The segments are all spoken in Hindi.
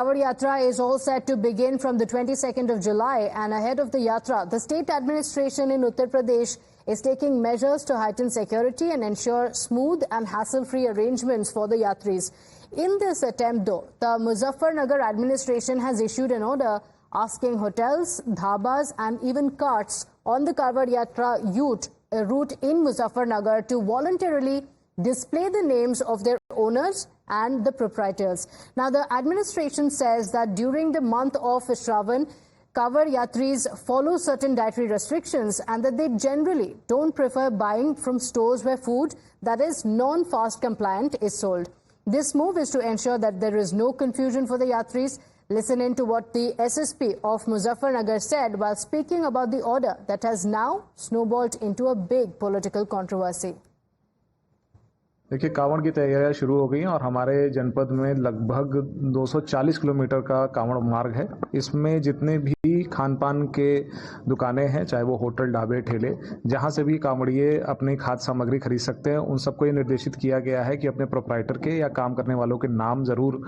Kavod Yatra is all set to begin from the 22nd of July, and ahead of the Yatra, the state administration in Uttar Pradesh is taking measures to heighten security and ensure smooth and hassle-free arrangements for the Yatris. In this attempt, though, the Muzaffarnagar administration has issued an order asking hotels, dhabas and even carts on the Kavod Yatra route in Muzaffarnagar to voluntarily display the names of their owners and the proprietors. Now, the administration says that during the month of Shravan, Kavod Yatris follow certain dietary restrictions and that they generally don't prefer buying from stores where food that is non-fast compliant is sold. This move is to ensure that there is no confusion for the Yatris. Listen in to what the SSP of Muzaffarnagar said while speaking about the order that has now snowballed into a big political controversy. देखिए, कांवड़ की तैयारियां शुरू हो गई हैं और हमारे जनपद में लगभग 240 किलोमीटर का कांवड़ मार्ग है। इसमें जितने भी खान पान के दुकानें हैं, चाहे वो होटल, ढाबे, ठेले, जहां से भी कांवड़िए अपनी खाद्य सामग्री खरीद सकते हैं, उन सबको ये निर्देशित किया गया है कि अपने प्रोप्राइटर के या काम करने वालों के नाम जरूर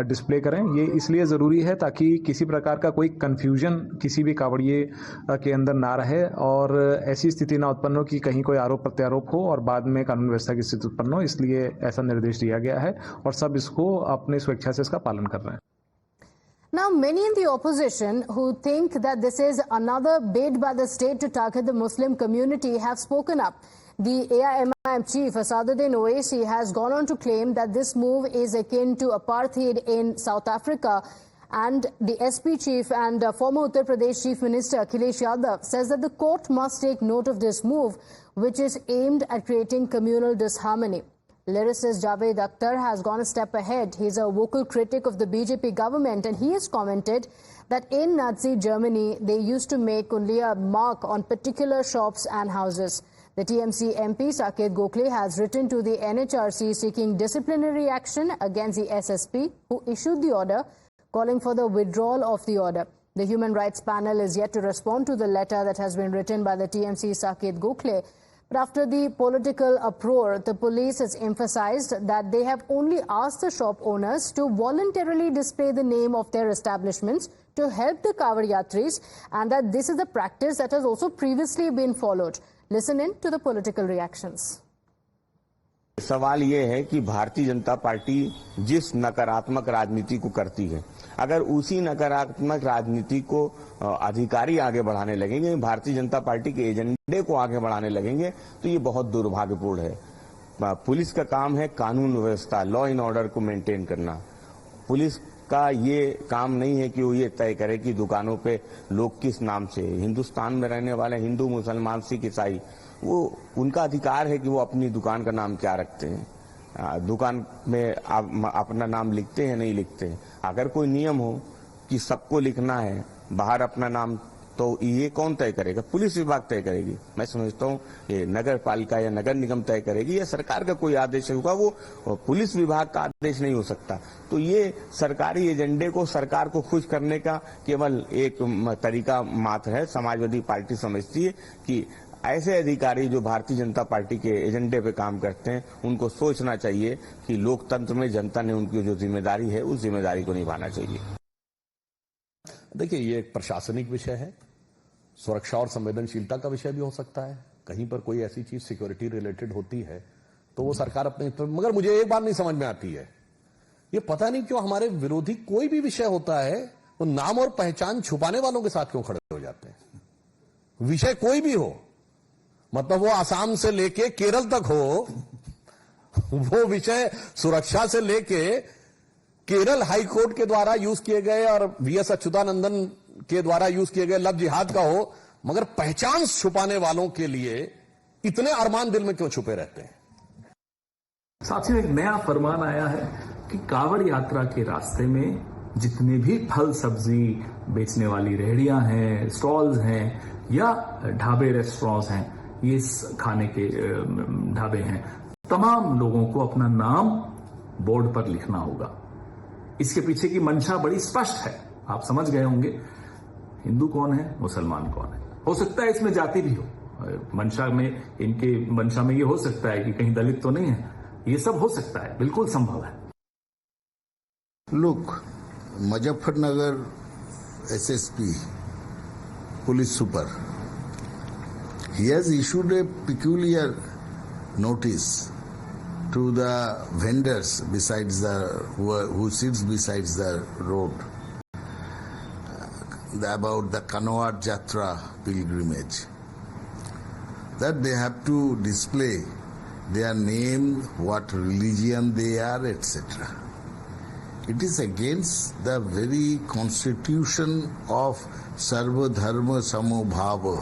डिस्प्ले करें। ये इसलिए ज़रूरी है ताकि किसी प्रकार का कोई कन्फ्यूजन किसी भी कांवड़िए के अंदर ना रहे और ऐसी स्थिति ना उत्पन्न हो कि कहीं कोई आरोप प्रत्यारोप हो और बाद में कानून व्यवस्था की स्थिति उत्पन्न हो। इसलिए ऐसा निर्देश दिया गया है और सब इसको अपनी स्वेच्छा से इसका पालन कर रहे हैं। Now, many in the opposition who think that this is another bid by the state to target the Muslim community have spoken up. The AIMIM chief, Asaduddin Owaisi, has gone on to claim that this move is akin to apartheid in South Africa. And the SP chief and former Uttar Pradesh chief minister Akhilesh Yadav says that the court must take note of this move, which is aimed at creating communal disharmony. Lyricist Javed Akhtar has gone a step ahead. He's a vocal critic of the BJP government, and he has commented that in Nazi Germany, they used to make only a mark on particular shops and houses. The TMC MP Saket Gokhale has written to the NHRC seeking disciplinary action against the SSP who issued the order, calling for the withdrawal of the order. The Human Rights Panel is yet to respond to the letter that has been written by the TMC Saket Gokhale. But after the political uproar, the police has emphasized that they have only asked the shop owners to voluntarily display the name of their establishments to help the Kavod Yatris, and that this is a practice that has also previously been followed. Listen in to the political reactions. सवाल ये है कि भारतीय जनता पार्टी जिस नकारात्मक राजनीति को करती है, अगर उसी नकारात्मक राजनीति को अधिकारी आगे बढ़ाने लगेंगे, भारतीय जनता पार्टी के एजेंडे को आगे बढ़ाने लगेंगे, तो ये बहुत दुर्भाग्यपूर्ण है। पुलिस का काम है कानून व्यवस्था, लॉ एंड ऑर्डर को मेंटेन करना। पुलिस का ये काम नहीं है कि वो ये तय करे कि दुकानों पे लोग किस नाम से, हिंदुस्तान में रहने वाले हिंदू, मुसलमान, सिख, ईसाई, वो उनका अधिकार है कि वो अपनी दुकान का नाम क्या रखते हैं, दुकान में अपना नाम लिखते हैं नहीं लिखते हैं। अगर कोई नियम हो कि सबको लिखना है बाहर अपना नाम, तो ये कौन तय करेगा? पुलिस विभाग तय करेगी। मैं समझता हूँ ये नगर पालिका या नगर निगम तय करेगी या सरकार का कोई आदेश होगा, वो पुलिस विभाग का आदेश नहीं हो सकता। तो ये सरकारी एजेंडे को, सरकार को खुश करने का केवल एक तरीका मात्र है। समाजवादी पार्टी समझती है कि ऐसे अधिकारी जो भारतीय जनता पार्टी के एजेंडे पे काम करते हैं, उनको सोचना चाहिए कि लोकतंत्र में जनता ने उनकी जो जिम्मेदारी है, उस जिम्मेदारी को निभाना चाहिए। देखिए, ये एक प्रशासनिक विषय है, सुरक्षा और संवेदनशीलता का विषय भी हो सकता है। कहीं पर कोई ऐसी चीज सिक्योरिटी रिलेटेड होती है तो वो सरकार अपने, मगर मुझे एक बात नहीं समझ में आती है, ये पता नहीं क्यों हमारे विरोधी कोई भी विषय होता है वो नाम और पहचान छुपाने वालों के साथ क्यों खड़े हो जाते हैं। विषय कोई भी हो, मतलब वो आसाम से लेके केरल तक हो, वो विषय सुरक्षा से लेके केरल हाई कोर्ट के द्वारा यूज किए गए और वीएस अच्युतानंदन के द्वारा यूज किए गए लव जिहाद का हो, मगर पहचान छुपाने वालों के लिए इतने अरमान दिल में क्यों छुपे रहते हैं। साथियों, एक नया फरमान आया है कि कांवड़ यात्रा के रास्ते में जितने भी फल सब्जी बेचने वाली रेहड़ियां हैं, स्टॉल्स हैं या ढाबे रेस्टोरेंट्स हैं, ये खाने के ढाबे हैं, तमाम लोगों को अपना नाम बोर्ड पर लिखना होगा। इसके पीछे की मंशा बड़ी स्पष्ट है, आप समझ गए होंगे। हिंदू कौन है, मुसलमान कौन है। हो सकता है इसमें जाति भी हो, मंशा में, इनके मंशा में ये हो सकता है कि कहीं दलित तो नहीं है, ये सब हो सकता है, बिल्कुल संभव है। Look, Muzaffarnagar SSP, police super, he has issued a peculiar notice to the vendors besides who sits besides the road about the Kanwar Jatra pilgrimage, that they have to display their name, what religion they are, etc. It is against the very constitution of Sarva Dharma Samo Bhava.